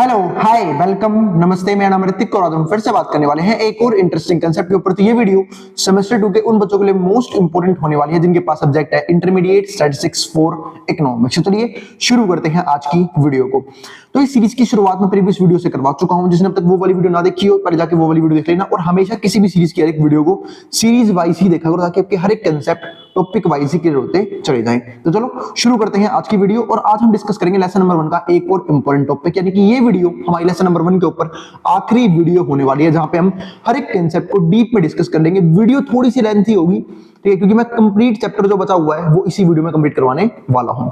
Hello hi welcome नमस्ते, मेरा नाम ऋतिक और आज हम फिर से बात करने वाले हैं एक और इंटरेस्टिंग कंसेप्ट के ऊपर। तो ये वीडियो सेमेस्टर 2 के उन बच्चों के लिए मोस्ट इंपोर्टेंट होने वाली है जिनके पास सब्जेक्ट है इंटरमीडिएट स्टैटिस्टिक्स फॉर इकोनॉमिक्स। तो चलिए शुरू करते हैं आज की वीडियो को। तो इस सीरीज की शुरुआत में प्रीवियस वीडियो से करवा चुका हूं, जिसने अब तक वो वाली वीडियो ना देखी हो पहले जाके वो वाली वीडियो देख लेना। और हमेशा किसी भी सीरीज की हर एक वीडियो को सीरीज वाइज ही देखा करो ताकि आपके हर एक कंसेप्ट टॉपिक वाइज ही क्लियर होते चले जाएं। तो चलो शुरू करते हैं आज की वीडियो। और आज हम डिस्कस करेंगे लेसन नंबर 1 का एक और इंपॉर्टेंट टॉपिक, यानी कि ये वीडियो हमारी लेसन नंबर 1 के ऊपर आखिरी वीडियो होने वाली है, जहां पे हम हर एक कंसेप्ट को डीप में डिस्कस कर लेंगे। वीडियो थोड़ी सी लेंथी होगी, ठीक है, क्योंकि मैं कंप्लीट चैप्टर जो बचा हुआ है वो इसी वीडियो में कंप्लीट करवाने वाला हूं।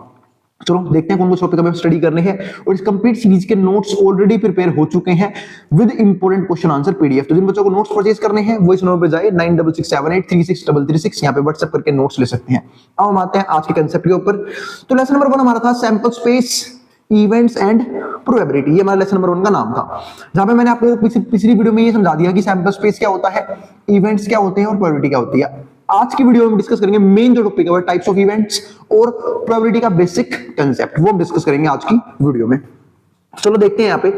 चलो देखते हैं कौन कौन टॉपिक हमें स्टडी करने हैं। और इस कंप्लीट सीरीज के नोट्स ऑलरेडी प्रिपेयर हो चुके हैं with important question answer PDF. तो जिन बच्चों को नोट्स परचेज करने हैं वो इस नंबर पे जाए 9667836336, यहां पे व्हाट्सएप करके नोट्स ले सकते हैं। अब हम आते हैं आज के कंसेप्ट के ऊपर। तो लेसन नंबर 1 हमारा था sample space, events and probability. ये हमारा लेसन नंबर 1 का नाम था, जहां पे मैंने आपको पिछली वीडियो में ये समझा दिया कि सैंपल स्पेस क्या होता है, इवेंट्स क्या होते हैं और प्रोबेबिलिटी क्या होती है। आज की वीडियो में डिस्कस करेंगे मेन जो टॉपिक है वो टाइप्स ऑफ इवेंट्स और प्रोबेबिलिटी का बेसिक कांसेप्ट, वो हम डिस्कस करेंगे आज की वीडियो में। चलो देखते हैं यहाँ पे।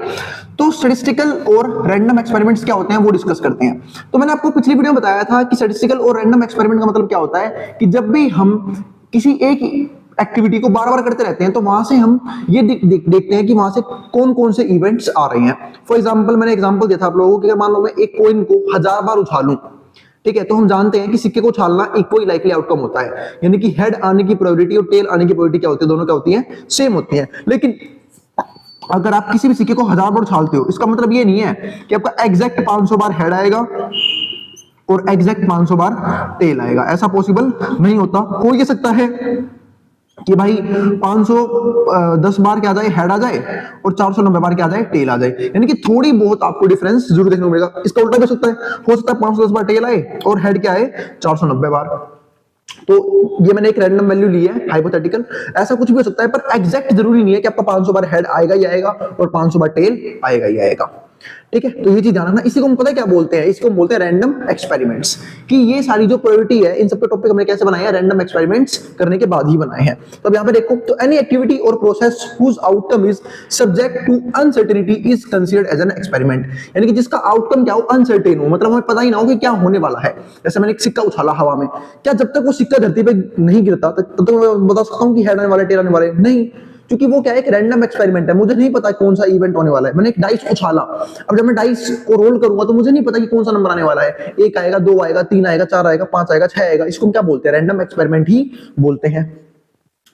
तो स्टैटिस्टिकल और रैंडम एक्सपेरिमेंट्स क्या होते हैं वो डिस्कस करते हैं। तो मैंने आपको पिछली वीडियो में बताया था कि स्टैटिस्टिकल और रैंडम एक्सपेरिमेंट का मतलब क्या होता है कि जब भी हम किसी एक एक्टिविटी को बार बार करते रहते हैं तो वहां से हम ये देखते हैं कि वहां से कौन कौन से इवेंट्स आ रहे हैं। फॉर एग्जांपल मैंने एग्जांपल दिया था आप लोगों को कि अगर मान लो मैं एक कॉइन को 1000 बार उछालूं, ठीक है, तो हम जानते हैं कि सिक्के को उछालना इक्वल लाइकली आउटकम होता है, यानी कि हेड आने की प्रोबेबिलिटी और टेल आने की प्रोबेबिलिटी क्या होती है, दोनों क्या होती है, सेम होती है। लेकिन अगर आप किसी भी सिक्के को 1000 बार उछालते हो, इसका मतलब ये नहीं है कि आपका एग्जैक्ट 500 बार हेड आएगा और एग्जैक्ट 500 बार टेल आएगा। ऐसा पॉसिबल नहीं होता। हो ये सकता है कि भाई 510 बार क्या आ जाए, हेड आ जाए, और 490 बार क्या आ जाए, टेल आ जाए, यानी कि थोड़ी बहुत आपको डिफरेंस जरूर देखने को मिलेगा। इसका उल्टा भी हो सकता है 510 बार टेल आए और हेड क्या आए, 490 बार। तो ये मैंने एक रैंडम वैल्यू ली है, हाइपोथेटिकल। ऐसा कुछ भी हो सकता है, पर एग्जैक्ट जरूरी नहीं है कि आपका 500 बार हेड आएगा ही आएगा और 500 बार टेल आएगा ही आएगा, ठीक है। तो ये चीज ध्यान रखना। इसी को हम पता है क्या बोलते हैं, इसको हम बोलते हैं रैंडम एक्सपेरिमेंट्स। कि ये सारी जो प्रोबेबिलिटी है, इन सब के टॉपिक हमने कैसे बनाए हैं, रैंडम एक्सपेरिमेंट्स करने के बाद ही बनाए हैं। तो अब यहाँ पे देखो, तो एनी एक्टिविटी और process whose outcome is subject to uncertainty is considered as an experiment. यानी कि जिसका आउटकम क्या हो, अनसर्टेन हो, मतलब हमें पता ही ना हो कि क्या होने वाला है। जैसे मैंने एक सिक्का उछाला हवा में, क्या जब तक वो सिक्का धरती पे नहीं गिरता तब तक मैं बता सकता हूँ कि हेड आने वाले, टेल आने वाले? नहीं, क्योंकि वो क्या है, एक रैंडम एक्सपेरिमेंट है। मुझे नहीं पता कौन सा इवेंट होने वाला है। मैंने एक डाइस उछाला, अब जब मैं डाइस को रोल करूंगा तो मुझे नहीं पता कि कौन सा नंबर आने वाला है, 1 आएगा, 2 आएगा, 3 आएगा, 4 आएगा, 5 आएगा, 6 आएगा। इसको हम क्या बोलते हैं, रैंडम एक्सपेरिमेंट ही बोलते हैं।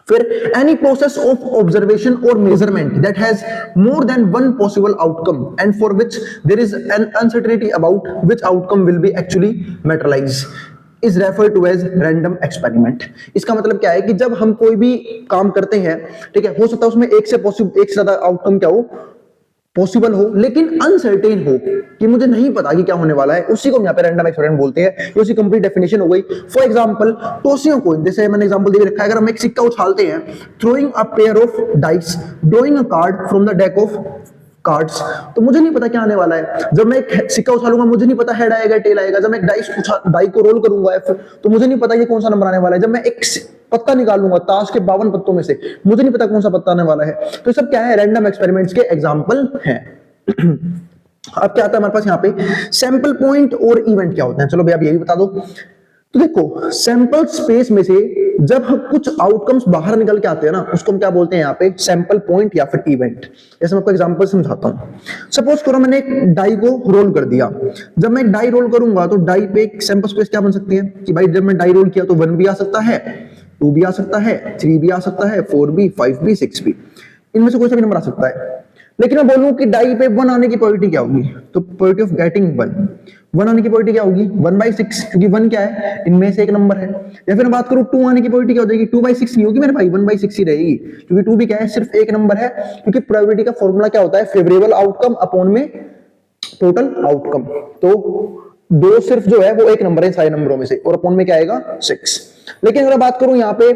फिर एनी प्रोसेस ऑफ ऑब्जर्वेशन और measurement that has more than one possible outcome and for which there is an uncertainty about which outcome will be actually materialise is refer to as random experiment. इसका मतलब क्या है कि जब हम कोई भी काम करते हैं, ठीक है, हो सकता है उसमें एक से ज्यादा आउटकम क्या हो, पॉसिबल हो, लेकिन अनसर्टेन हो कि मुझे नहीं पता कि क्या होने वाला है, उसी को हम यहाँ पे रैंडम एक्सपेरिमेंट बोलते हैं। ये उसकी कंप्लीट डेफिनेशन हो गई। फॉर एग्जांपल टॉसिंग कॉइन, जैसे मैंने एग्जांपल दे रखा है, अगर हम एक सिक्का उछालते हैं, throwing a pair of dice, drawing a card from the deck of cards, तो मुझे नहीं पता क्या आने वाला है। जब मैं एक सिक्का उछालूंगा मुझे नहीं पता हेड आएगा, टेल आएगा। जब मैं एक डाई को रोल करूंगा एफ, तो मुझे नहीं पता ये कौन सा नंबर आने वाला है। जब मैं एक पत्ता निकालूंगा ताश के 52 पत्तों में से, मुझे नहीं पता कौन सा पत्ता आने वाला है। तो सब क्या है, रैंडम एक्सपेरिमेंट्स के एग्जांपल हैं। अब क्या आता है हमारे पास यहाँ पे, सैंपल पॉइंट और इवेंट क्या होते हैं। चलो भैया यही बता दो। तो देखो, सैंपल स्पेस में से जब हम कुछ आउटकम्स बाहर निकल के आते हैं ना, उसको हम क्या बोलते हैं यहाँ पे, सैंपल पॉइंट या फिर इवेंट। जैसे मैं आपको एग्जांपल समझाता हूँ। सपोज करो मैंने एक डाई को रोल कर दिया। जब मैं एक डाई रोल करूंगा तो डाई पे एक सैंपल स्पेस क्या बन सकती है कि भाई जब मैं डाई रोल किया तो 1 भी आ सकता है, 2 भी आ सकता है, 3 भी आ सकता है, 4 भी, 5 भी, 6 भी, इनमें से कोई सा भी नंबर आ सकता है। लेकिन मैं बोलूं कि डाई पे 1 आने की प्रोबेबिलिटी क्या होगी, तो प्रोबेबिलिटी ऑफ गेटिंग 1 आने की प्रोबेबिलिटी क्या होगी, 1/6, क्योंकि 1 क्या है, इनमें से एक नंबर है। या फिर मैं बात करूं 2 आने की प्रोबेबिलिटी क्या हो जाएगी, 2/6 नहीं होगी मेरे भाई, 1/6 ही रहेगी, क्योंकि 2 भी क्या है, सिर्फ एक नंबर है। क्योंकि प्रोबेबिलिटी का फॉर्मूला क्या होता है, फेवरेबल आउटकम अपॉन में टोटल आउटकम। तो 2 सिर्फ जो है वो एक नंबर है सारे नंबरों में से, और अपॉन में क्या आएगा, 6। लेकिन अगर बात करूं यहाँ पे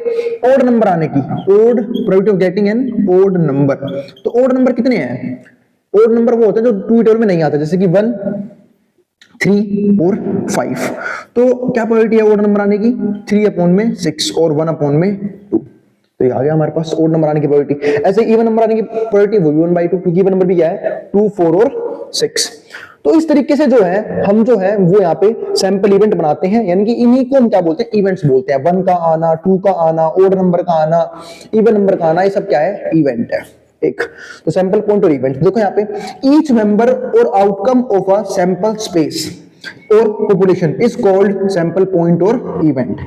ओड नंबर आने की, odd probability of getting an odd number, तो ओड नंबर कितने हैं, ओड नंबर वो होते हैं जो 2 टेबल में नहीं आते, जैसे कि 1, 3 और 5। तो क्या प्रोबेबिलिटी है ओड नंबर आने की, 3 अपॉन में 6 और 1 अपॉन में 2। तो ये आ गया हमारे पास ओड नंबर आने की प्रोबेबिलिटी। ऐसे इवन नंबर आने की प्रोबेबिलिटी वो भी 1/2, क्योंकि इवन नंबर भी क्या है 2, 4 और 6। तो इस तरीके से जो है हम जो है वो यहाँ पे सैंपल इवेंट बनाते हैं, यानी कि इन्हीं को हम क्या बोलते हैं, इवेंट्स बोलते हैं। 1 का आना, 2 का आना, ओड नंबर का आना, इवन नंबर का आना, ये सब क्या है, इवेंट है। एक तो सैंपल पॉइंट और इवेंट देखो यहाँ पे, ईच मेंबर और outcome of a sample space और population is called sample point और इवेंट।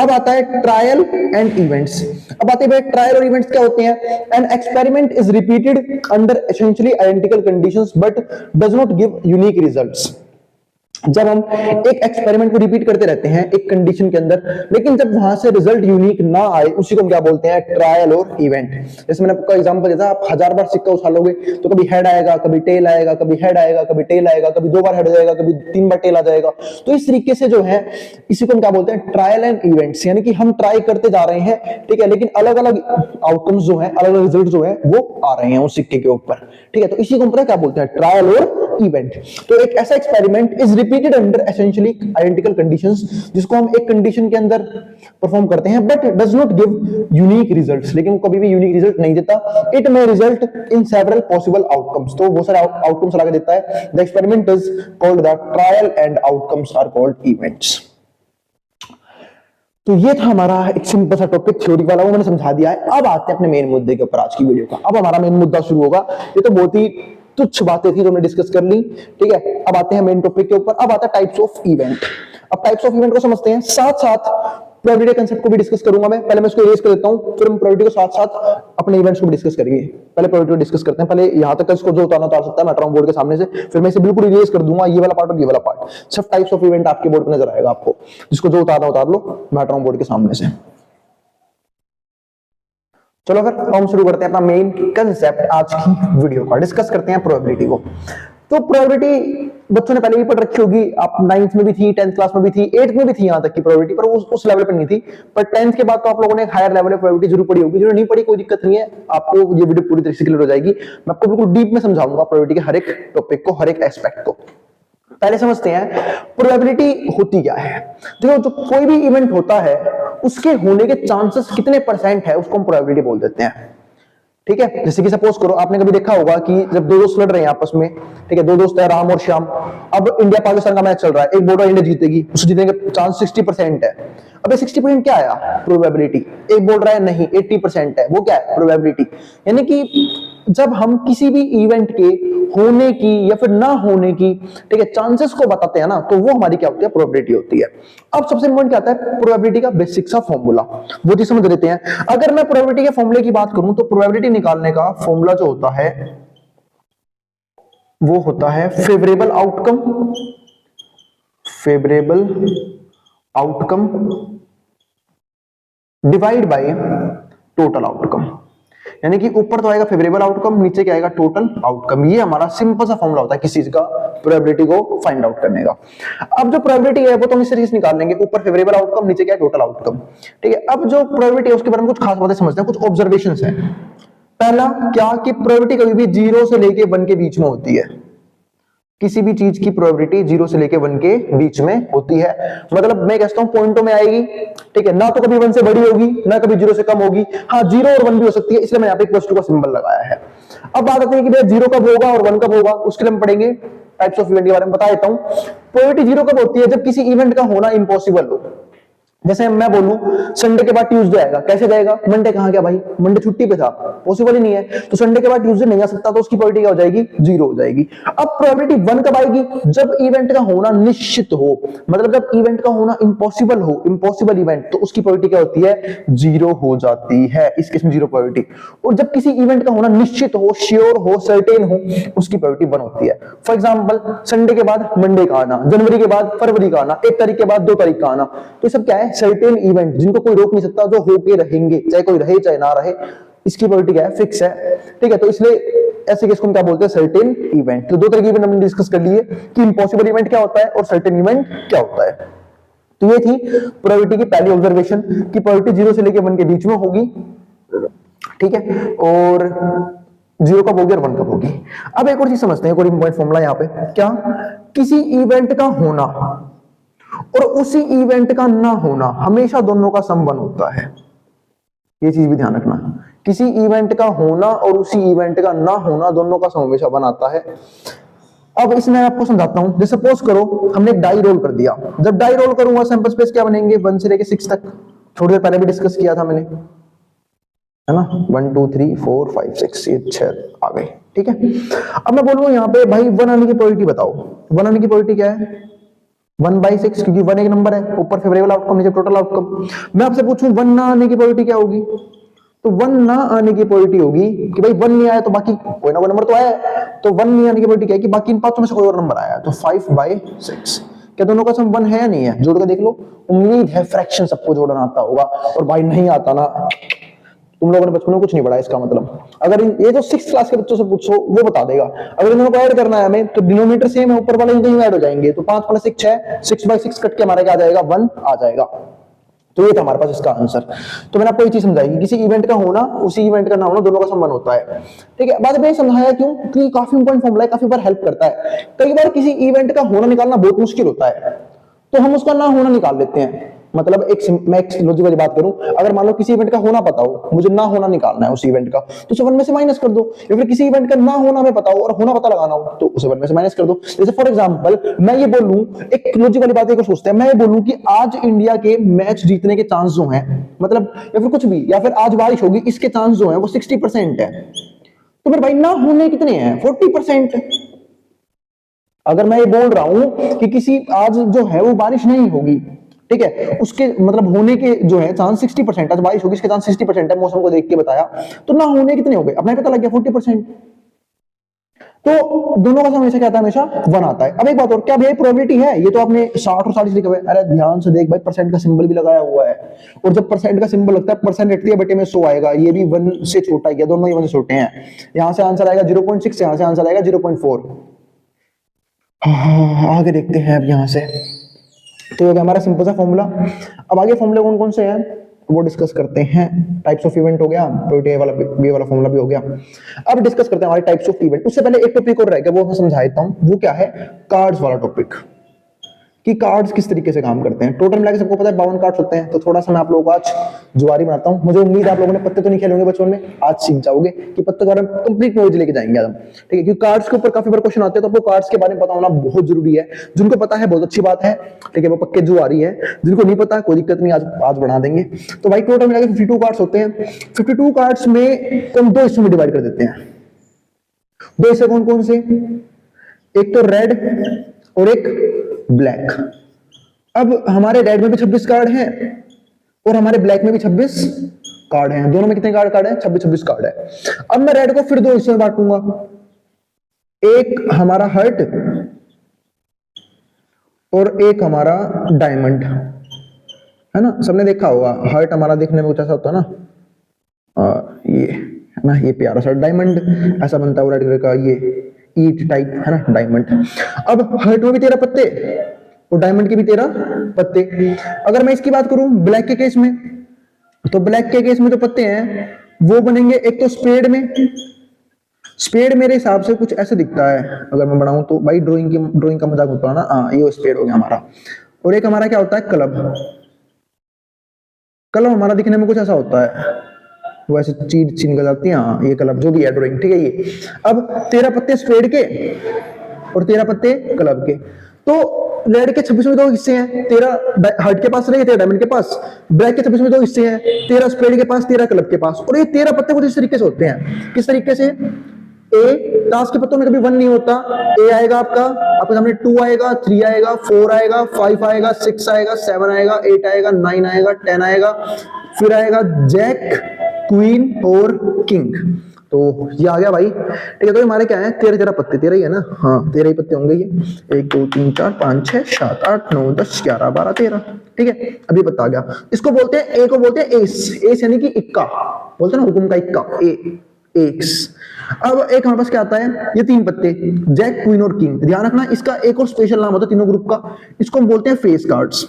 अब आता है ट्रायल एंड इवेंट्स। अब आते हैं ट्रायल और इवेंट्स क्या होते हैं। An experiment is repeated under essentially identical conditions but does not give unique results. जब हम एक एक्सपेरिमेंट को रिपीट करते रहते हैं एक कंडीशन के अंदर, लेकिन जब वहां से रिजल्ट यूनिक ना आए, उसी को हम क्या बोलते हैं, ट्रायल और इवेंट। जैसे मैंने आपको एग्जांपल दिया था, आप 1000 बार सिक्का उछालोगे तो कभी हेड आएगा, कभी टेल आएगा, कभी हेड आएगा, कभी टेल आएगा, कभी 2 बार हेड जाएगा, कभी 3 बार टेल आ जाएगा। तो इस तरीके से जो है इसी को हम क्या बोलते हैं, ट्रायल एंड इवेंट्स। यानी कि हम ट्राई करते जा रहे हैं, ठीक है, लेकिन अलग अलग आउटकम्स जो है, अलग अलग रिजल्ट जो है वो आ रहे हैं उस सिक्के के ऊपर, ठीक है। तो इसी को हम क्या बोलते हैं, ट्रायल और इवेंट। तो एक ऐसा experiment is repeated under essentially identical conditions, जिसको हम एक कंडीशन के अंदर परफॉर्म करते हैं, but does not give unique results, लेकिन वो कभी भी यूनिक रिजल्ट नहीं देता। It may result in several possible outcomes, तो बहुत सारे आउटकम्स ला के देता है। The experiment is called the trial and outcomes are called events. तो ये था हमारा एक सिंपल सा टॉपिक, थ्योरी वाला, वो मैंने समझा दिया है। अब आते हैं अपने मेन मुद्दे के ऊपर आज की वीडियो का। अब हमारा मेन मुद्दा शुरू होगा। ये तो बहुत ही तुच्छ बातें थी जो हमने डिस्कस कर ली, ठीक है। अब आते हैं मेन टॉपिक के ऊपर। अब आता है टाइप्स ऑफ इवेंट। अब टाइप्स ऑफ इवेंट को समझते हैं, साथ साथ प्रोबेबिलिटी कंसेप्ट को भी डिस्कस करूंगा मैं। पहले मैं इसको इरेज कर देता हूं, फिर हम प्रोबेबिलिटी के साथ साथ अपने इवेंट्स को भी डिस्कस करेंगे। पहले प्रोबेबिलिटी डिस्कस करते हैं, पहले यहां तक इसको जो उतारना उतार सकता है, मैं उतारूं बोर्ड के सामने से, फिर मैं इसे बिल्कुल इरेज कर दूंगा, ये वाला पार्ट और ये वाला पार्ट। सब टाइप्स ऑफ इवेंट आपके बोर्ड पर नजर आएगा आपको, जिसको जो उतारना उतार लो, मैं उतारूं बोर्ड के सामने से। चलो फिर हम शुरू करते हैं अपना मेन कंसेप्ट आज की वीडियो का। डिस्कस करते हैं प्रोबेबिलिटी को। तो प्रोबेबिलिटी बच्चों ने पहले भी पढ़ रखी होगी, आप 9th में भी थी, 10th क्लास में भी थी, 8th में भी थी, यहां तक की प्रोबेबिलिटी, पर उस लेवल पर नहीं थी। पर 10th के बाद तो आप लोगों ने एक हायर लेवल पे प्रोबेबिलिटी जरूर पढ़ी होगी। जो नहीं पढ़ी कोई दिक्कत नहीं है, आपको ये वीडियो पूरी तरीके से क्लियर हो जाएगी। मैं आपको बिल्कुल डीप में समझाऊंगा प्रोबेबिलिटी के हर एक टॉपिक को, हर एक एस्पेक्ट को। पहले समझते हैं प्रोबेबिलिटी होती क्या है। देखो, जो कोई भी इवेंट होता है उसके होने के चांसेस कितने परसेंट है, उसको हम प्रोबेबिलिटी बोल देते हैं, ठीक है। जैसे कि सपोज करो, आपने कभी देखा होगा कि जब दो दोस्त लड़ रहे हैं आपस में, ठीक है, दो दोस्त है राम और श्याम। अब इंडिया पाकिस्तान का मैच चल रहा है, एक बोल रहा है इंडिया जीतेगी, उससे जीतने के चांस 60% है। अब 60% क्या आया, प्रोबेबिलिटी। एक बोल रहा है नहीं 80% है, वो क्या है, प्रोबेबिलिटी। यानी कि जब हम किसी भी इवेंट के होने की या फिर ना होने की, ठीक है, चांसेस को बताते हैं ना, तो वो हमारी क्या होती है, प्रोबेबिलिटी होती है। अब सबसे इंपॉर्टेंट क्या आता है, प्रोबेबिलिटी का बेसिक सा फॉर्मूला, वो चीज समझ लेते हैं। अगर मैं प्रोबेबिलिटी के फॉर्मूले की बात करूं तो प्रोबेबिलिटी निकालने का फॉर्मूला जो होता है वो होता है favourable outcome, favourable outcome divide by total outcome. यानी कि ऊपर तो आएगा फेवरेबल आउटकम, नीचे क्या आएगा, टोटल आउटकम। ये हमारा सिंपल सा फॉर्मूला होता है किसी चीज का प्रोबेबिलिटी को फाइंड आउट करने का। अब जो प्रोबेबिलिटी है वो तो हम इस तरीके से निकाल लेंगे, ऊपर फेवरेबल आउटकम, नीचे क्या है, टोटल आउटकम, ठीक है। अब जो प्रोबेबिलिटी है उसके बारे में कुछ खास बातें समझते हैं, कुछ ऑब्जर्वेशंस हैं। पहला क्या, कि प्रोबेबिलिटी कभी भी 0 से लेके 1 के बीच में होती है। किसी भी चीज की प्रोबेबिलिटी 0 से लेके 1 के बीच में होती है। मतलब मैं कहता हूं पॉइंटों में आएगी, ठीक है, ना तो कभी 1 से बड़ी होगी, ना कभी 0 से कम होगी। हाँ, 0 और 1 भी हो सकती है, इसलिए मैंने यहाँ पे +2 का सिंबल लगाया है। अब बात आती है कि भैया 0 कब होगा और 1 कब होगा, उसके लिए हम पढ़ेंगे टाइप्स ऑफ इवेंट के बारे में। बता देता हूं, प्रोबेबिलिटी 0 कब होती है, जब किसी इवेंट का होना इम्पॉसिबल हो। जैसे मैं बोलूं संडे के बाद ट्यूसडे आएगा, कैसे जाएगा, मंडे कहां गया भाई, मंडे छुट्टी पे था, पॉसिबल ही नहीं है, तो संडे के बाद ट्यूसडे नहीं आ सकता, तो उसकी प्रोबेबिलिटी क्या हो जाएगी, 0 हो जाएगी। अब प्रोबेबिलिटी 1 कब आएगी, जब इवेंट का होना निश्चित हो, मतलब जब इवेंट का होना इम्पॉसिबल हो, इम्पॉसिबल इवेंट, तो उसकी प्रोबेबिलिटी क्या होती है, 0 हो जाती है। इस केस में 0 प्रोबेबिलिटी। और जब किसी इवेंट का होना निश्चित हो, श्योर हो, सर्टेन हो, उसकी प्रोबेबिलिटी 1 होती है। फॉर एग्जाम्पल, संडे के बाद मंडे का आना, जनवरी के बाद फरवरी का आना, 1 तारीख के बाद 2 तारीख का आना, तो सब क्या है, सर्टेन इवेंट, जिनको कोई रोक नहीं सकता, जो होके रहेंगे, चाहे कोई रहे चाहे ना रहे, इसकी प्रोबेबिलिटी क्या है, फिक्स है, ठीक है। तो इसलिए ऐसे केस को हम क्या बोलते हैं, सर्टेन इवेंट। तो 2 तरह के इवेंट हमने डिस्कस कर लिए कि इम्पॉसिबल इवेंट क्या होता है और सर्टेन इवेंट क्या होता है। तो ये थी प्रोबेबिलिटी की पहली ऑब्जर्वेशन कि प्रोबेबिलिटी 0 से लेकर 1 के बीच में होगी, ठीक है, और 0 कब होगी और 1 कब होगी। अब एक और चीज समझते हैं, एक और इंपॉर्टेंट फॉर्मूला यहाँ पे, क्या, किसी इवेंट का होना और उसी इवेंट का ना होना हमेशा दोनों का सम 1 होता है। ये चीज भी ध्यान रखना, किसी इवेंट का होना और उसी इवेंट का ना होना दोनों का समावेश बनाता है। अब इसमें आपको समझाता हूं, जैसे सपोज करो हमने एक डाई रोल कर दिया, जब डाई रोल करूंगा सैंपल स्पेस क्या बनेंगे 1 से लेके 6 तक, थोड़ी देर पहले भी डिस्कस किया था मैंने, है ना, 1 2 3 4 5 6 ये 6 आ गए, ठीक है। अब मैं बोलूंगा यहाँ पे भाई 1 आने की प्रोबेबिलिटी बताओ, 1 आने की प्रोबेबिलिटी क्या है 1/6, क्योंकि 1 एक नंबर है, ऊपर फेवरेबल आउटकम नीचे टोटल आउटकम। मैं आपसे पूछूं 1 ना आने की प्रोबेबिलिटी क्या होगी, तो 1 ना आने की प्रोबेबिलिटी होगी कि भाई 1 नहीं आया तो बाकी कोई ना कोई नंबर तो आया है, तो 1 नहीं आने की प्रोबेबिलिटी क्या है कि बाकी इन पांचों में से कोई और नंबर आया, तो 5/6। क्या दोनों का सम 1 है या नहीं है, जोड़ के देख लो। उम्मीद है फ्रैक्शन सबको जोड़ना आता होगा, और भाई नहीं आता ना, तुम लोगों ने बचपन में कुछ नहीं पढ़ा, इसका मतलब अगर ये जो 6th क्लास के बच्चों से पूछो वो बता देगा। अगर इन दोनों को ऐड करना है हमें तो डिनोमिनेटर सेम है, ऊपर वाले कहीं ऐड हो जाएंगे, तो 5 + 6 6, 6/6 कट के हमारे क्या आ जाएगा 1 आ जाएगा। तो ये था हमारे पास इसका आंसर। तो मैंने आपको ये चीज समझाई कि किसी इवेंट का होना उसी इवेंट का ना होना दोनों का संबंध होता है, ठीक है। बाद में समझाया क्यों, क्योंकि काफी इंपॉर्टेंट फॉर्मूला है, काफी बार हेल्प करता है। कई बार किसी इवेंट का होना निकालना बहुत मुश्किल होता है, तो हम उसका ना होना निकाल लेते हैं। मतलब मैं एक लॉजिक वाली बात करूं, अगर मान लो किसी इवेंट का होना पता हो, मुझे ना होना निकालना है उस इवेंट का, तो उसे 1 में से माइनस कर दो। या फिर किसी इवेंट का ना होना हमें पता हो और होना पता लगाना हो, तो उसे 1 में से माइनस कर दो। जैसे फॉर एग्जांपल मैं ये बोलूं, एक लॉजिक वाली बात एक सोचते हैं, मैं ये बोलूं कि आज इंडिया के मैच जीतने के चांस जो हैं, मतलब या फिर कुछ भी, या फिर आज बारिश होगी, इसके चांस जो है वो 60% है, तो फिर भाई ना होने कितने हैं 40%। अगर मैं ये बोल रहा हूं कि किसी आज जो है वो बारिश नहीं होगी, ठीक है, उसके मतलब होने के जो है चांस 60%, आज बारिश होगी इसके चांस 60% है, मौसम को देख के बताया, तो ना होने कितने हो गए अपना पता लग गया 40%। तो दोनों का हमेशा क्या आता है, हमेशा 1 आता है। अब एक बात और, क्या भाई प्रोबेबिलिटी है, ये तो आपने 60 और 40 लिखा हुआ है, अरे ध्यान से देख भाई परसेंट का सिंबल भी लगाया हुआ है, और जब परसेंट का सिंबल लगता है परसेंट रखती है बेटे में 100 आएगा, ये भी 1 से छोटा ही है, दोनों ही 1 से छोटे हैं। यहां से आंसर आएगा 0.6, यहां से आंसर आएगा 0.4। आगे देखते हैं अब यहां से, तो ये हमारा सिंपल सा फॉर्मूला। अब आगे फॉर्मूले कौन कौन से हैं वो डिस्कस करते हैं। टाइप्स ऑफ इवेंट हो गया, प्रोबेबिलिटी वाला बी वाला फॉर्मूला भी हो गया। अब डिस्कस करते हैं हमारे टाइप्स ऑफ इवेंट। उससे पहले एक टॉपिक और रह गया, वो मैं समझा देता हूं, वो क्या है, कार्ड्स वाला टॉपिक, कि कार्ड्स किस तरीके से काम करते हैं। टोटल मिला के सबको पता है 52 कार्ड्स होते हैं, तो थोड़ा सा मैं आप लोगों को आज जुआरी बनाता हूं। मुझे उम्मीद है आप लोगों ने पत्ते तो नहीं खेले होंगे बचपन में, आज सीख जाओगे कि पत्ते के बारे में कंप्लीट नॉलेज लेके जाएंगे आज हम, ठीक है। क्योंकि कार्ड्स के ऊपर काफी बार क्वेश्चन आते हैं, तो आपको कार्ड्स के बारे में पता होना बहुत जरूरी है। जिनको पता है बहुत अच्छी बात है, ठीक है, वो पक्के जुआरी है। जिनको नहीं पता कोई दिक्कत नहीं, आज बढ़ा देंगे। तो भाई टोटल मिला के 52 कार्ड्स होते हैं। 52 कार्ड्स में हम 2 हिस्सों में डिवाइड कर देते हैं। 2 हिस्से कौन कौन से, एक तो रेड और एक ब्लैक। अब हमारे रेड में भी 26 कार्ड हैं और हमारे ब्लैक में भी 26 कार्ड हैं, दोनों में कितने कार्ड है 26 कार्ड है। अब मैं रेड को फिर 2 हिस्सों में बांटूंगा, एक हमारा हर्ट और एक हमारा डायमंड, है ना। सबने देखा होगा हर्ट हमारा देखने में कुछ ऐसा होता है ना, ये है ना, ये प्यारा सा डायमंड ऐसा बनता है रेड कलर का, ये ईट टाइप है ना डायमंड। अब हर्ट में भी 13 पत्ते और डायमंड के भी 13 पत्ते। अगर मैं इसकी बात करूं ब्लैक के केस में, तो ब्लैक के केस में जो पत्ते हैं वो बनेंगे, एक तो स्पेड में, स्पेड मेरे हिसाब से कुछ ऐसे दिखता है अगर मैं बनाऊं तो, भाई ड्राइंग का मजाक होता है ना, हाँ ये स्पेड हो गया हमारा। और एक हमारा क्या होता है क्लब, क्लब हमारा दिखने में कुछ ऐसा होता है, वो ऐसे चीज निकल जाती है, हाँ ये क्लब जो भी है ड्राइंग, ठीक है ये। अब 13 पत्ते स्पेड के और 13 पत्ते क्लब के। तो रेड के 26 में 2 हिस्से हैं, 13 हर्ट के पास रहेंगे, 13 डायमंड के पास। ब्लैक के 26 में 2 हिस्से हैं, 13 स्पेड के पास, 13 क्लब के पास। और ये 13 पत्ते कुछ इस तरीके से होते हैं, किस तरीके से, ए टास्क के पत्तों में कभी 1 नहीं होता, ए आएगा आपके सामने 2 आएगा, 3 आएगा, 4 आएगा, 5 आएगा, 6 आएगा, 7 आएगा, 8 आएगा, 9 आएगा, 10 आएगा, फिर आएगा जैक, क्वीन और किंग। तो ये आ गया भाई, ठीक है। तो हमारे क्या है 13 पत्ते, 13 ही है ना, हाँ 13 ही पत्ते होंगे ये, 1 2 3 4 5 6 7 8 9 10 11 12 13, ठीक है। अभी पता आ गया। इसको बोलते हैं, ए को बोलते हैं एस, एस यानी कि इक्का, बोलते हैं ना हुकुम का इक्का, एक्स। अब एक हमारे पास क्या आता है, ये 3 पत्ते, जैक, क्वीन और किंग। ध्यान रखना इसका एक और स्पेशल नाम होता है तीनों ग्रुप का, इसको हम बोलते हैं फेस कार्ड्स।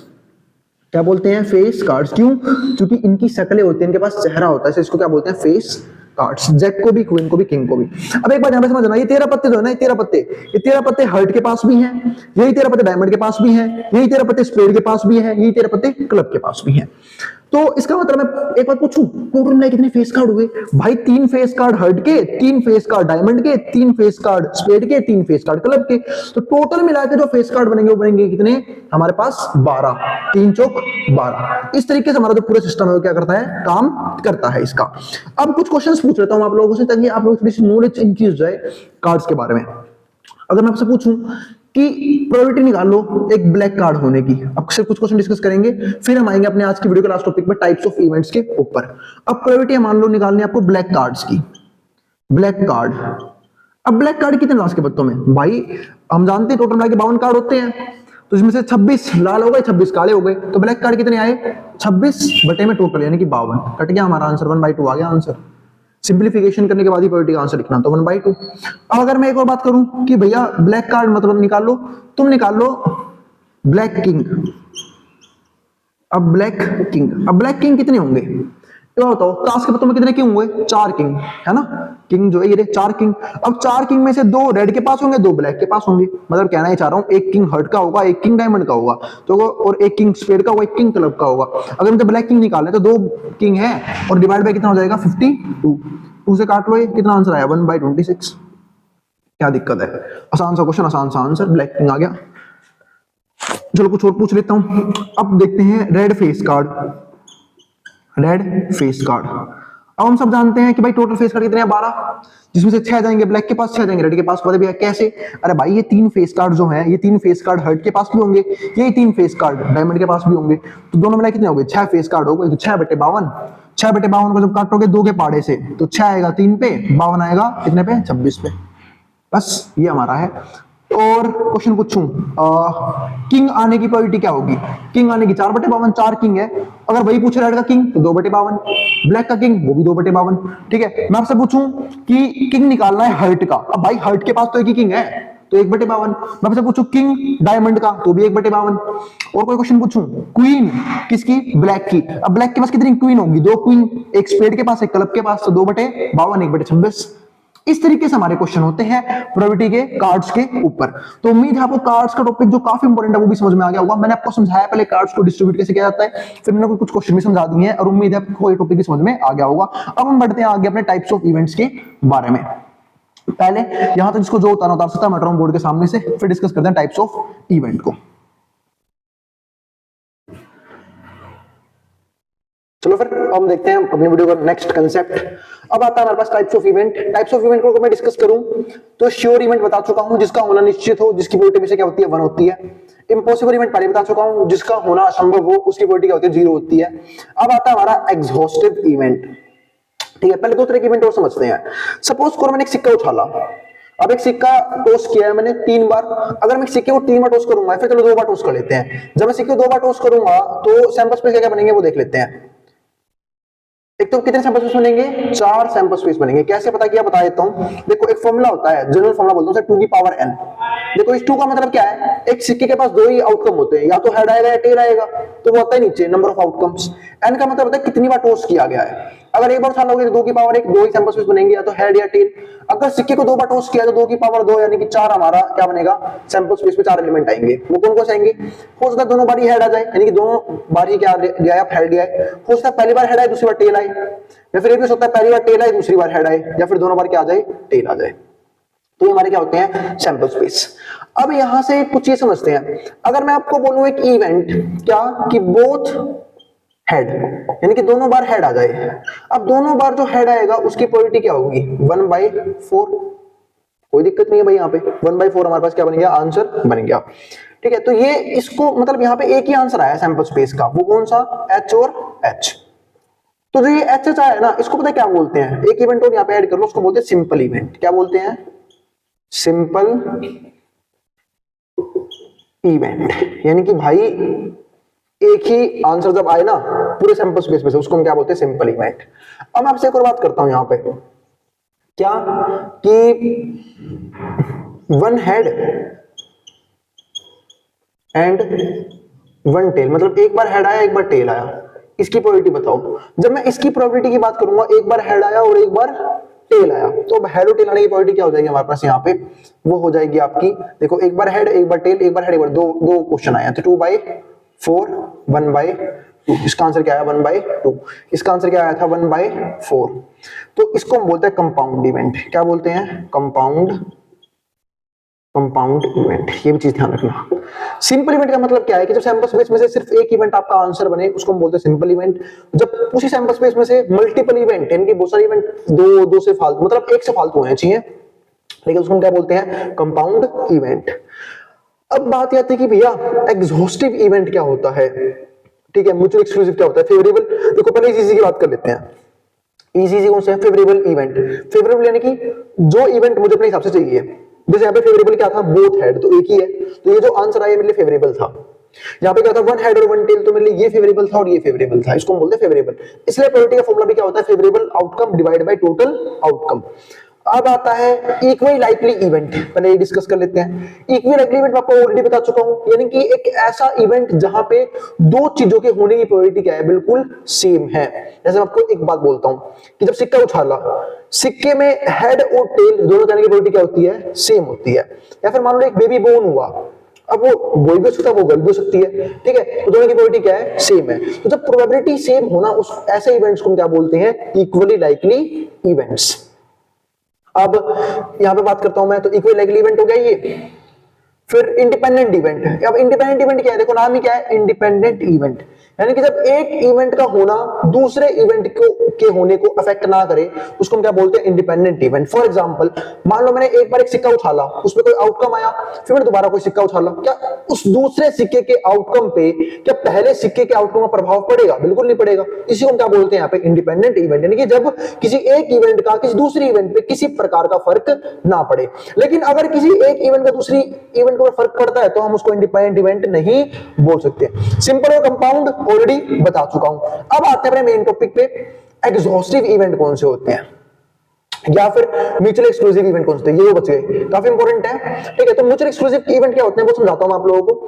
क्या बोलते हैं, फेस कार्ड्स। क्यों, क्योंकि इनकी शक्लें होती है, इनके पास चेहरा होता है, इसको क्या बोलते हैं, फेस कार्ड्स। जैक को भी, क्वीन को भी, किंग को भी। अब एक बात यहां पे समझना, ये 13 पत्ते जो है ना, ये 13 पत्ते हर्ट के पास भी हैं, यही 13 पत्ते डायमंड के पास भी हैं, यही 13 पत्ते स्पेड के पास भी हैं, यही 13 पत्ते क्लब के पास भी हैं। तो इसका मतलब मैं एक बात पूछूं, टोटल मिला कितने फेस कार्ड हुए भाई? 3 फेस कार्ड हर्ट के, 3 फेस कार्ड डायमंड के, 3 फेस कार्ड स्पेड के, 3 फेस कार्ड क्लब के। तो टोटल मिला के जो फेस कार्ड बनेंगे वो बनेंगे कितने हमारे पास? 12, 3 चौक 12। इस तरीके से हमारा जो पूरा सिस्टम है वो क्या करता है? काम करता है इसका। अब कुछ क्वेश्चंस पूछ लेता हूं आप लोगों से ताकि आप लोगों की थोड़ी सी नॉलेज इंक्रीज हो जाए कार्ड्स के बारे में। अगर मैं आपसे पूछूं कि प्रोबेबिलिटी निकाल लो एक ब्लैक कार्ड होने की, अब सिर्फ कुछ क्वेश्चन डिस्कस करेंगे, फिर हम आएंगे अपने आज की वीडियो के लास्ट टॉपिक पे टाइप्स ऑफ इवेंट्स के ऊपर। अब प्रोबेबिलिटी मान लो निकालनी है आपको ब्लैक कार्ड्स की। ब्लैक कार्ड, अब ब्लैक कार्ड कितने लास्ट के पत्तों में भाई? हम जानते हैं टोटल मिला के 52 कार्ड होते हैं, तो इसमें से 26 लाल हो गए, 26 काले हो गए, तो ब्लैक कार्ड कितने आए? 26 बटे में टोटल यानी कि 52। कट गया हमारा आंसर, 1/2 आ गया आंसर। सिंप्लीफिकेशन करने के बाद ही प्रोबेबिलिटी का आंसर लिखना, तो 1/2। अब अगर मैं एक और बात करूं कि भैया ब्लैक कार्ड मतलब निकाल लो, तुम निकाल लो ब्लैक किंग। अब ब्लैक किंग, अब ब्लैक किंग कितने होंगे ये बताओ? ताश के पत्तों में कितने किंग हुए? 4 किंग है ना, किंग जो है ये 4 किंग। अब 4 किंग में से 2 रेड के पास होंगे, 2 ब्लैक के पास होंगे। मतलब कहना ही चाह रहा हूं एक किंग हर्ट का होगा, एक किंग डायमंड का होगा, तो और एक किंग स्पेड का होगा, एक किंग क्लब का होगा। अगर मुझे ब्लैक किंग निकालना है तो 2 किंग है और डिवाइड बाय कितना हो जाएगा? 52। 2 से काट लो, ये कितना आंसर आया? 1/26। क्या दिक्कत है? आसान सा क्वेश्चन, आसान सा आंसर, ब्लैक किंग आ गया। चलो कुछ और पूछ लेता हूं। अब देखते हैं red face card. Red face card, अब हम सब जानते हैं कि भाई टोटल फेस कार्ड कितने हैं? 12, जिसमें से 6 जाएंगे ब्लैक के पास, 6 जाएंगे रेड के पास। पता भी है कैसे? अरे भाई ये 3 फेस कार्ड जो हैं, ये 3 फेस कार्ड हर्ट के पास भी होंगे, ये 3 फेस कार्ड डायमंड के पास भी होंगे, तो दोनों मिला कितने हो गए? 6 फेस कार्ड हो गए, तो 6/52। 6/52 को जब काटोगे 2 के पाड़े से तो 6 आएगा 3 पे, 52 आएगा कितने पे? 26 पे। बस ये हमारा है। और क्वेश्चन पूछूं, किंग आने की प्रोबेबिलिटी क्या होगी? किंग आने की 4/52, 4 किंग है। अगर वही पूछे रेड का किंग तो 2/52, ब्लैक का किंग वो भी 2/52। ठीक है, मैं आपसे पूछूं कि किंग निकालना है हर्ट का। अब भाई हर्ट के पास तो एक ही किंग है, तो 1/52। मैं आपसे पूछूं किंग डायमंड का, तो भी 1/52। और कोई क्वेश्चन पूछूं क्वीन किसकी? ब्लैक की। अब ब्लैक के पास कितनी क्वीन होंगी? 2 क्वीन, एक स्पेड के पास, एक क्लब के पास, तो 2/52, 1/26। इस तरीके से हमारे क्वेश्चन होते हैं प्रोबेबिलिटी के कार्ड्स के ऊपर। तो उम्मीद है आपको कार्ड्स का टॉपिक जो काफी इंपॉर्टेंट है वो भी समझ में आ गया होगा। मैंने आपको समझाया पहले कार्ड्स को डिस्ट्रीब्यूट कैसे किया जाता है, फिर मैंने कुछ क्वेश्चन भी समझा दिए हैं और उम्मीद है आपको ये टॉपिक भी समझ में आ गया होगा। अब हम बढ़ते हैं आगे अपने टाइप्स ऑफ इवेंट्स के बारे में। पहले यहां तक जिसको जो उतारना उतार सकता है, मैं हट रहा हूं बोर्ड के सामने से, फिर डिस्कस करते हैं टाइप्स ऑफ इवेंट को। चलो फिर हम देखते हैं अपनी वीडियो का नेक्स्ट कंसेप्ट। अब आता है हमारे पास types of event. Types of event को मैं डिस्कस करूं तो श्योर इवेंट बता चुका हूं जिसका होना निश्चित हो, जिसकी प्रोबेबिलिटी में से क्या होती है? 1 होती है। इंपॉसिबल इवेंट पहले बता चुका हूं, जिसका होना असंभव हो उसकी प्रोबेबिलिटी क्या होती है? 0 होती है। अब आता है हमारा एग्जॉस्टिव इवेंट। ठीक है, पहले 2 तरह के इवेंट और समझते हैं। सपोज करो मैंने एक सिक्का उछाला, अब एक सिक्का टॉस किया है मैंने 3 बार। अगर मैं सिक्के को 3 बार टॉस करूंगा, फिर चलो 2 बार टॉस कर लेते हैं। जब मैं सिक्के 2 बार टॉस करूंगा तो सैंपल स्पेस क्या बनेंगे वो देख लेते हैं। एक तो कितने सैंपल स्पेस बनेंगे? 4 सैंपल स्पेस बनेंगे। कैसे पता किया बता देता हूं। देखो एक फॉर्मूला होता है, जनरल फॉर्मूला बोलते हैं 2 की पावर n। देखो इस 2 का मतलब क्या है? एक सिक्के के पास 2 ही आउटकम होते हैं, या तो हेड आएगा या टेल आएगा, तो वो होता है नीचे नंबर ऑफ आउटकम्स। n का मतलब होता है कितनी बार टॉस किया गया है। अगर एक बार उछालोगे तो 2 की पावर 1, 2 ही सैंपल स्पेस बनेंगे, या तो हेड या टेल। अगर सिक्के को 2 बार टॉस किया तो 2 की पावर 2 यानी कि 4 हमारा क्या बनेगा? सैंपल स्पेस में 4 एलिमेंट आएंगे। वो कौन कौन से आएंगे? हो सकता है दोनों बार ही हेड आ जाए, यानी कि दोनों बार ही क्या लिया है? हेड लिया है। हो सकता है पहली बार हेड आए दूसरी बार टेल आए, या फिर ये भी हो सकता है पहली बार टेल आए दूसरी बार हेड आए, या फिर दोनों बार क्या आ जाए? टेल आ जाए। तो हमारे क्या होते हैं? Sample space. अब यहां से कुछ चीज समझते हैं। अगर मैं आपको बोलूं एक इवेंट क्या कि बोथ हेड, यानी कि दोनों बार हेड आ जाए। अब दोनों बार जो हेड आएगा उसकी प्रोबेबिलिटी क्या होगी? 1/4। कोई दिक्कत नहीं है भाई, यहाँ पे 1/4 हमारे पास क्या बन गया? आंसर बन गया। ठीक है, तो ये इसको मतलब यहाँ पे एक ही आंसर आया सैंपल स्पेस का, वो कौन सा? H और H। तो जो ये HH आया है ना, इसको पता है क्या बोलते हैं? एक इवेंट और यहाँ पे ऐड कर लो, उसको बोलते हैं सिंपल इवेंट। क्या बोलते हैं? Simple event. यानी कि भाई एक ही आंसर जब आए ना पूरे सैंपल स्पेस में से, उसको हम क्या बोलते हैं? Simple event. अब मैं आपसे एक और बात करता हूं यहां पे, क्या कि 1 हेड एंड 1 टेल, मतलब एक बार हेड आया एक बार टेल आया, इसकी प्रोबेबिलिटी बताओ। जब मैं इसकी प्रोबेबिलिटी की बात करूंगा, एक बार हेड आया और एक बार टेल आया, तो अब हेड और टेल आने की प्रोबेबिलिटी क्या हो जाएगी हमारे पास यहाँ पे? वो हो जाएगी आपकी, देखो एक बार हेड एक बार टेल, एक बार हेड एक बार, दो क्वेश्चन आए हैं, तो 2/4 1/4 2, इसका आंसर क्या आया 1/2, इसका आंसर क्या आया था 1/4। तो इसको हम बोलते हैं कंपाउंड इवेंट। क्या बोलते हैं? Compound event. ये भी चीज ध्यान रखना। सिंपल इवेंट का मतलब क्या है कि जब सैंपल स्पेस में से सिर्फ एक इवेंट आपका आंसर बने उसको हम बोलते हैं सिंपल इवेंट। जब उसी सैंपल स्पेस में से मल्टीपल इवेंट यानी कि बहुत सारे इवेंट दो से फालतू मतलब एक से फालतू होने चाहिए, लेकिन उसको हम क्या बोलते हैं? Compound event. अब बात आती है कि भैया एग्जॉस्टिव इवेंट क्या होता है, ठीक है, म्यूचुअल एक्सक्लूसिव क्या होता है, फेवरेबल। देखो पहले इस चीज की बात कर लेते हैं। इजी कौन सा है? Favourable event. फेवरेबल यानी कि जो इवेंट मुझे अपने हिसाब से चाहिए, जैसे यहाँ पे फेवरेबल क्या था? बोथ हेड, तो एक ही है, तो ये जो आंसर आया मेरे लिए फेवरेबल था। यहाँ पे क्या था? वन हेड और वन टेल, तो मेरे लिए ये फेवरेबल था और ये फेवरेबल था, इसको हम बोलते हैं फेवरेबल। इसलिए प्रोबेबिलिटी का फॉर्मूला भी क्या होता है? Favourable outcome divide by total outcome. अब आता है इक्वली लाइकली इवेंट, पहले ये डिस्कस कर लेते हैं। इक्वली लाइकली इवेंट मैं आपको ऑलरेडी बता चुका हूं, यानी कि एक ऐसा इवेंट जहां पे दो चीजों के होने की प्रोबेबिलिटी क्या है? बिल्कुल सेम है। जैसे मैं आपको एक बात बोलता हूं कि जब सिक्का उछाला, सिक्के में हेड और टेल दोनों जाने की प्रोबेबिलिटी क्या होती है? सेम होती है। या फिर मान लो एक बेबी बोर्न हुआ, अब वो बोल भी सकता है, वो गर्ल भी हो सकती है, ठीक है, तो दोनों की प्रोबेबिलिटी क्या है? सेम है। तो जब प्रोबेबिलिटी सेम होना, उस ऐसे इवेंट्स को हम क्या बोलते हैं? Equally likely events. अब यहां पे बात करता हूं मैं, तो इक्वल लाइकली इवेंट हो गया ये। फिर इंडिपेंडेंट इवेंट। अब इंडिपेंडेंट इवेंट क्या है? देखो नाम ही क्या है? Independent event. यानी कि जब एक इवेंट का होना दूसरे इवेंट के होने को अफेक्ट ना करे, उसको हम क्या बोलते हैं? Independent event. फॉर एग्जांपल, मान लो मैंने एक बार एक सिक्का उछाला, उसमें कोई आउटकम आया, फिर मैंने दोबारा कोई सिक्का उछाला, क्या उस दूसरे सिक्के के आउटकम पे क्या पहले सिक्के के आउटकम का प्रभाव पड़ेगा? बिल्कुल नहीं पड़ेगा। इसी को हम क्या बोलते हैं यहाँ पे? Independent event. यानी कि जब किसी एक इवेंट का किसी दूसरी इवेंट पे किसी प्रकार का फर्क ना पड़े। लेकिन अगर किसी एक इवेंट का दूसरी इवेंट पर फर्क पड़ता है तो हम उसको इंडिपेंडेंट इवेंट नहीं बोल सकते। सिंपल और कंपाउंड ऑलरेडी बता चुका हूं। अब आते हैं अपने मेन टॉपिक पे, एग्जॉस्टिव इवेंट कौन से होते हैं या फिर म्यूचुअल एक्सक्लूसिव इवेंट कौन से होते हैं, ये बच गए, काफी इंपॉर्टेंट है, ठीक है। तो म्यूचुअल एक्सक्लूसिव इवेंट क्या होते हैं वो समझाता हूं आप लोगों को।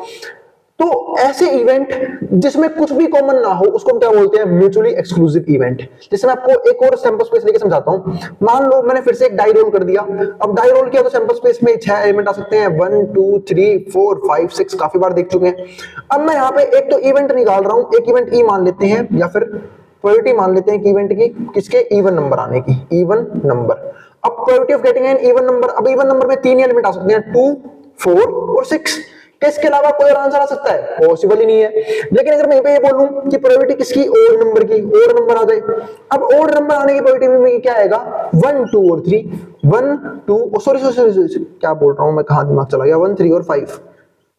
तो ऐसे इवेंट जिसमें कुछ भी कॉमन ना हो उसको हम क्या बोलते हैं? Mutually exclusive event. जैसे मैं आपको एक और सैंपल स्पेस लेके समझाता हूं। मान लो मैंने फिर से एक डाई रोल कर दिया, अब डाई रोल किया तो सैंपल स्पेस में 6 एलिमेंट आ सकते हैं, 1 2 3 4 5 6, काफी बार देख चुके हैं। अब मैं यहाँ पे एक तो इवेंट निकाल रहा हूं, एक इवेंट ई मान लेते हैं या फिर प्रोबेबिलिटी मान लेते हैं कि इवेंट की किसके? इवन नंबर आने की, इवन नंबर। अब probability of getting N even number, अब इवन नंबर में 3 एलिमेंट आ सकते हैं, 2 4 और 6। इसके अलावा कोई और आंसर आ सकता है? पॉसिबल ही नहीं है। लेकिन अगर मैं ये बोलूं कि प्रोबेबिलिटी किसकी? ओड नंबर की, ओड नंबर आ जाए। अब ओड नंबर आने की प्रोबेबिलिटी में क्या आएगा? 1 2 और 3, 1 2, सॉरी क्या बोल रहा हूं मैं, कहां दिमाग चला गया, 1 3 और 5,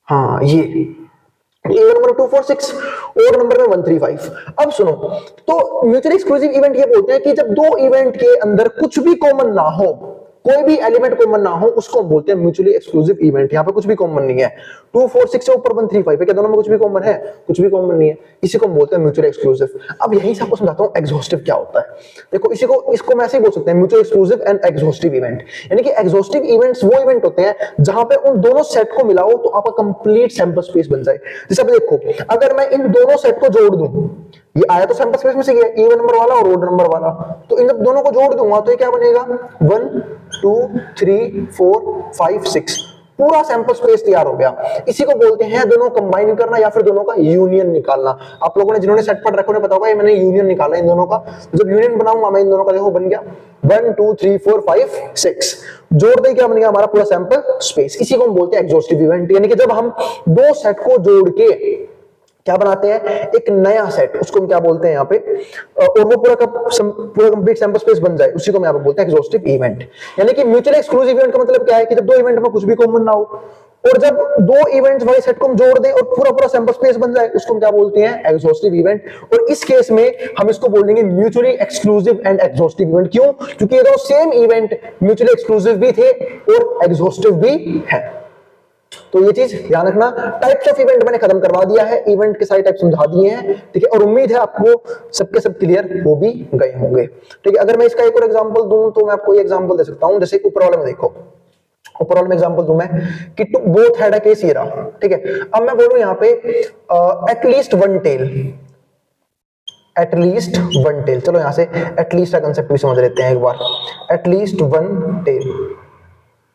हाँ ये इवन नंबर 2 4 6, ओड नंबर में 1 3 5। अब सुनो, तो म्यूचुअली एक्सक्लूसिव इवेंट ये बोलते हैं कि जब दो इवेंट के अंदर कुछ भी कॉमन ना हो, कोई भी एलिमेंट कॉमन ना हो, उसको हम बोलते हैं म्यूचुअली एक्सक्लूसिव इवेंट। यहाँ पे कुछ भी कॉमन नहीं है, 2 4 6 से ऊपर 1 3 5 है, क्या दोनों में कुछ भी कॉमन है? कुछ भी कॉमन नहीं है, इसी को हम बोलते हैं म्यूचुअली एक्सक्लूसिव। अब यहीं से आपको समझाता हूँ एग्जॉस्टिव क्या होता है। देखो इसको मैं ऐसे ही बोल सकते हैं, mutually exclusive and exhaustive event. यानी कि एग्जॉस्टिव इवेंट्स वो इवेंट होते हैं जहां पे उन दोनों सेट को मिलाओ तो आपका कंप्लीट सैंपल स्पेस बन जाए। जैसे अब देखो, अगर मैं इन दोनों सेट को जोड़ दूं, ये आया तो सैंपल स्पेस में से गया, इवन नंबर वाला और ओड नंबर वाला, तो इन दोनों को जोड़ दूंगा तो ये क्या बनेगा? 1 2 3 4 5 6, पूरा सैंपल स्पेस तैयार हो गया। इसी को बोलते हैं दोनों कंबाइन करना या फिर दोनों का यूनियन निकालना। आप लोगों ने जिन्होंने सेट पढ़ रखा है पता होगा, ये मैंने यूनियन निकाला इन दोनों का। जब यूनियन बनाऊंगा मैं इन दोनों का, देखो बन गया 1 2 3 4 5 6, जोड़ दे क्या बन गया? हमारा पूरा सैंपल स्पेस। इसी को हम बोलते हैं एग्जॉस्टिव इवेंट। यानी कि जब हम दो सेट को जोड़ के क्या बनाते हैं? एक नया सेट, उसको हम क्या बोलते हैं यहाँ पे, और वो पूरा कंप्लीट सैंपल स्पेस बन जाए, उसी को हम यहाँ पे बोलते हैं एग्जॉस्टिव इवेंट। यानी कि म्यूचुअली एक्सक्लूसिव इवेंट का मतलब क्या है कि जब दो इवेंट में कुछ भी कॉमन ना हो और जब दो इवेंट्स वाले सेट को हम जोड़ दें और पूरा सैंपल स्पेस बन जाए, उसको हम क्या बोलते हैं? Exhaustive event. और इस केस में हम इसको बोलेंगे mutually exclusive and exhaustive event. क्यों? क्योंकि ये दो सेम इवेंट म्यूचुअली एक्सक्लूसिव भी थे और एग्जॉस्टिव भी है। तो ये चीज ध्यान रखना। टाइप्स ऑफ इवेंट मैंने खत्म करवा दिया है, इवेंट के सारे टाइप समझा दिए हैं, ठीक है। और उम्मीद है आपको सबके सब क्लियर हो भी गए होंगे, ठीक है। अगर मैं इसका एक और एग्जांपल दूं तो मैं आपको ये एग्जांपल दे सकता हूं, जैसे ऊपर वाले में देखो, ऊपर वाले में एग्जांपल दूं मैं कि बोथ हैड अ केस ये रहा, ठीक है। अब मैं बोलूं यहाँ पे at least one tail, at least one tail. चलो यहां से एटलीस्ट का कांसेप्ट भी समझ लेते हैं एक बार। एटलीस्ट वन टेल,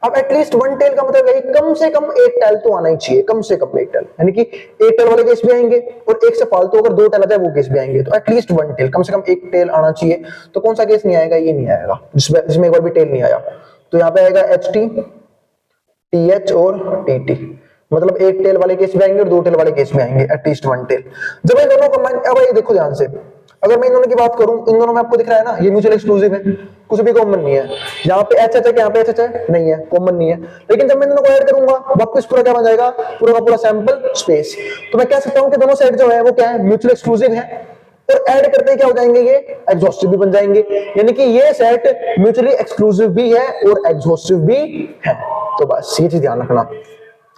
अब एटलीस्ट वन टेल का मतलब है कम से कम एक टेल तो आना ही चाहिए, कम से कम एक टेल, यानी कि एक टेल वाले केस भी आएंगे और एक से फालतू अगर दो टेल आ जाए वो केस भी आएंगे, तो एटलीस्ट वन टेल, कम से कम एक टेल आना चाहिए। तो कौन सा केस नहीं आएगा? ये नहीं आएगा जिसमें एक बार भी टेल नहीं आया। तो यहाँ पे आएगा एच टी, टी एच और टी टी, मतलब एक टेल वाले केस भी आएंगे और दो टेल वाले केस भी आएंगे, एटलीस्ट वन टेल। जब इन दोनों कंबाइन, अब ये देखो ध्यान से, अगर मैं इन दोनों की बात करूं, इन दोनों में आपको दिख रहा है ना ये म्यूचुअल एक्सक्लूसिव है, कुछ भी कॉमन नहीं है। यहाँ पे एच एच है, यहाँ पे एच एच है, नहीं है, कॉमन नहीं है। लेकिन जब मैं इन दोनों को ऐड करूंगा वापस पूरा क्या बन जाएगा? पूरा का पूरा सैंपल स्पेस। तो मैं कह सकता हूं कि दोनों सेट जो है वो क्या है? म्यूचुअल एक्सक्लूसिव है, और ऐड करते क्या हो जाएंगे? ये एग्जॉस्टिव भी बन जाएंगे, यानी कि ये सेट म्यूचुअली एक्सक्लूसिव भी है और एग्जॉस्टिव भी है। तो बस ये चीज ध्यान रखना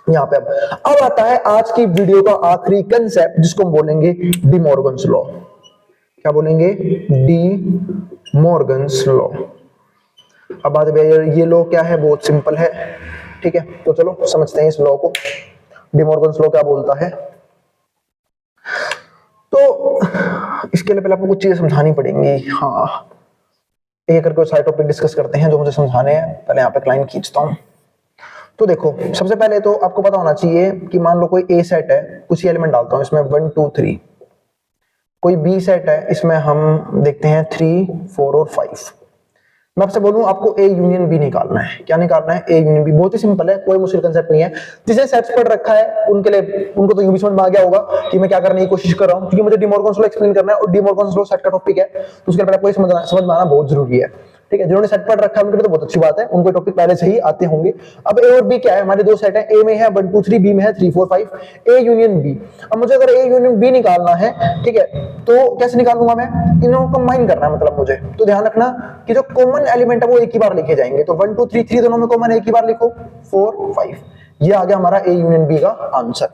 यहाँ पे। अब आता है आज की वीडियो का आखिरी कंसेप्ट, जिसको हम बोलेंगे डी मॉर्गन्स लॉ। क्या बोलेंगे? D Morgan's law. अब बात ये लॉ क्या है? बहुत सिंपल है, ठीक है। तो चलो समझते हैं इस लॉ को। डी मॉर्गन्स लॉ क्या बोलता है? तो इसके लिए पहले आपको कुछ चीजें समझानी पड़ेंगी। हाँ, एक करके सारे टॉपिक डिस्कस करते हैं जो मुझे समझाने हैं। पहले यहाँ पे एक लाइन खींचता हूं। तो देखो, सबसे पहले तो आपको पता होना चाहिए कि मान लो कोई ए सेट है, कुछ एलिमेंट डालता हूं इसमें 1 2 3। कोई बी सेट है, इसमें हम देखते हैं 3 4 और 5। मैं आपसे बोलूं आपको ए यूनियन बी निकालना है। क्या निकालना है? A union B. बहुत ही सिंपल है, कोई मुश्किल कंसेप्ट नहीं है। जिसे सेट्स पढ़ रखा है उनके लिए, उनको तो यूं भी समझ में आ गया होगा कि मैं क्या करने की कोशिश कर रहा हूं, क्योंकि मुझे डी मॉर्गन्स लॉ एक्सप्लेन करना है और डी मॉर्गन्स लॉ सेट का टॉपिक है, तो उसके पहले आपको समझ में आना बहुत जरूरी है, ठीक है। जिन्होंने सेट पढ़ रखा है उनके लिए तो बहुत अच्छी बात है, उनको टॉपिक पहले से ही आते होंगे। अब ए और बी क्या है? हमारे दो सेट है, ए में है 1 2 3, बी में है 3 4 5। A union B. अब मुझे अगर ए यूनियन बी निकालना है, ठीक है, तो कैसे निकालूंगा मैं? इन्हों को कंबाइन करना है मतलब मुझे। तो ध्यान रखना कि जो कॉमन एलिमेंट है वो एक ही बार लिखे जाएंगे। तो 1 2 3 3 दोनों में कॉमन एक ही बार लिखो, 4 5। ये आ गया हमारा ए यूनियन बी का आंसर।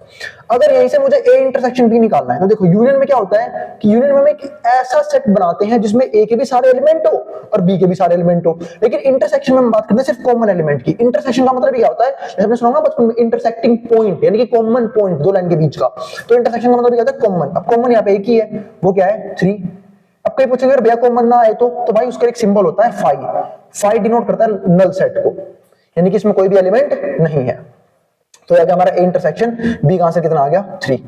अगर यहीं से मुझे ए इंटरसेक्शन बी निकालना है, तो देखो यूनियन में क्या होता है कि यूनियन में हम एक ऐसा सेट बनाते हैं जिसमें ए के भी सारे एलिमेंट हो और बी के भी सारे एलिमेंट हो। लेकिन इंटरसेक्शन में हम बात करते हैं सिर्फ कॉमन एलिमेंट की। इंटरसेक्शन का मतलब क्या होता है? जैसे आपने सुना होगा बचपन में, इंटरसेक्टिंग पॉइंट, यानी कि कॉमन पॉइंट दो लाइन के बीच का। तो इंटरसेक्शन का मतलब क्या होता है? कॉमन। अब कॉमन यहाँ पे एक ही है, वो क्या है? 3। अब कहीं पूछेंगे भैया कॉमन ना आए तो भाई उसका एक सिंबल होता है फाई। फाई डिनोट करता है नल सेट को, यानी कि इसमें कोई भी एलिमेंट नहीं है। तो आ गया हमारा ए इंटरसेक्शन बी का आंसर कितना आ गया? 3।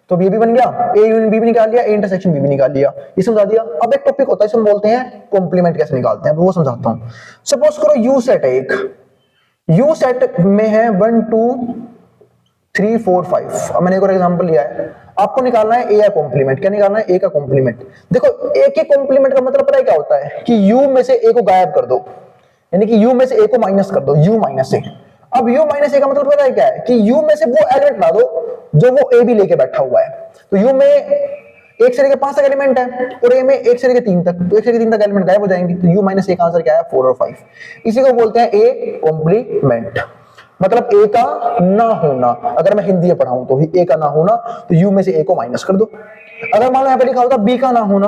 तो बी भी बन गया, ए यूनियन बी भी निकाल लिया, ए इंटरसेक्शन बी भी निकाल लिया, ये समझा दिया। अब एक टॉपिक होता है इसमें बोलते हैं कॉम्प्लीमेंट कैसे निकालते हैं, वो समझाता हूं। सपोज करो यू सेट है एक, यू सेट में है 1 2 3 4 5। अब मैंने एक और एग्जांपल लिया है, आपको निकालना है ए का कॉम्प्लीमेंट। क्या निकालना है? ए का कॉम्प्लीमेंट। देखो ए के कॉम्प्लीमेंट का मतलब पता है क्या होता है कि यू में से ए को गायब कर दो, यानी कि यू में से ए को माइनस कर दो, यू माइनस ए। अब u माइनस ए का मतलब पता है क्या है कि u में से वो एलिमेंट ला दो जो वो a भी लेके बैठा हुआ है। तो u में 1 से लेके 5 तक एलिमेंट है और a में 1 से लेके 3 तक, तो 1 से लेके 3 तक एलिमेंट गायब हो जाएंगे। तो u माइनस ए का आंसर क्या है? 4 और 5। इसी को बोलते हैं a कॉम्प्लीमेंट, मतलब a का ना होना। अगर मैं हिंदी में पढ़ाऊं तो a का ना होना, तो u में से a को माइनस कर दो। अगर मान लो यहाँ पे लिखा होता b का ना होना,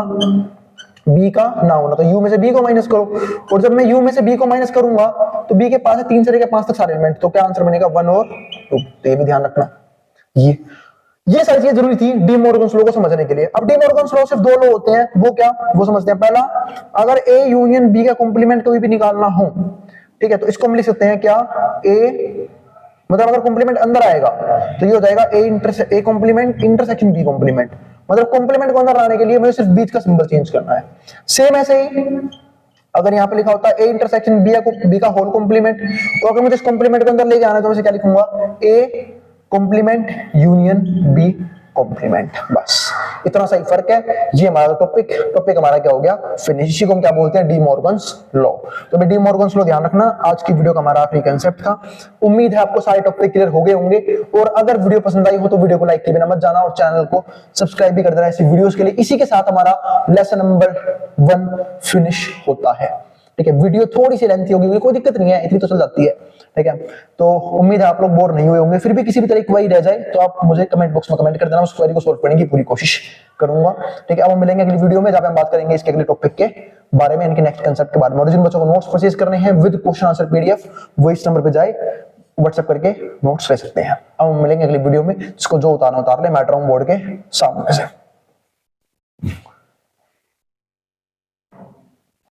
b का ना होना, तो u में से b को माइनस करो। और जब मैं u में से b को माइनस करूंगा तो b के पास है 3 से लेकर 5 तक सारे एलिमेंट, तो क्या आंसर बनेगा? 1 और 2। तो ये भी ध्यान रखना। ये सारी चीजें जरूरी थी डी मॉर्गन्स लॉ को समझने के लिए। अब डी मॉर्गन्स लॉ सिर्फ 2 लॉ होते हैं, वो क्या? वो समझते हैं। पहला, अगर a यूनियन b का कॉम्प्लीमेंट कभी भी निकालना हो, ठीक है, तो इसको हम लिख सकते हैं क्या? a मतलब अगर कॉम्प्लीमेंट अंदर आएगा तो ये हो जाएगा A complement intersection B complement. मतलब कॉम्प्लीमेंट को अंदर लाने के लिए मुझे सिर्फ बीच का सिंबल चेंज करना है। सेम ऐसे ही अगर यहाँ पे लिखा होता है ए इंटरसेक्शन बी का होल कॉम्प्लीमेंट, तो अगर मुझे इस कॉम्प्लीमेंट को अंदर लेके आना है तो मैं क्या लिखूंगा? A complement union B complement. बस इतना सा ही फर्क है। ये हमारा टॉपिक हमारा क्या हो गया? फिनिश। इसी को हम क्या बोलते हैं? D Morgan's law. तो डी मॉर्गन्स लॉ ध्यान रखना। आज की वीडियो का हमारा आखिरी कंसेप्ट था। उम्मीद है आपको सारे टॉपिक क्लियर हो गए होंगे, और अगर वीडियो पसंद आई हो तो वीडियो को लाइक किए बिना मत जाना और चैनल को सब्सक्राइब भी कर देना ऐसी वीडियोस के लिए। इसी के साथ हमारा लेसन नंबर 1 फिनिश होता है, ठीक है। वीडियो थोड़ी सी लेंथी होगी, कोई दिक्कत नहीं है, इतनी तो चल जाती है, ठीक है। तो उम्मीद है आप लोग बोर नहीं हुए होंगे। फिर भी किसी भी तरह की क्वेरी रह जाए तो आप मुझे कमेंट बॉक्स में कमेंट कर देना, उस क्वेरी को सोल्व करने की पूरी कोशिश करूंगा, ठीक है। अब हम मिलेंगे अगली वीडियो में, जहां पे हम बात करेंगे इसके अगले टॉपिक के बारे में, इनके नेक्स्ट कांसेप्ट के बारे में। और जिन बच्चों को नोट्स परचेज करने हैं विद क्वेश्चन आंसर पीडीएफ, वो इस नंबर पे जाए, व्हाट्सएप करके नोट्स ले सकते हैं। अब हम मिलेंगे अगली वीडियो में, जिसको जो उतारना उतार ले, मैटर बोर्ड के सामने से।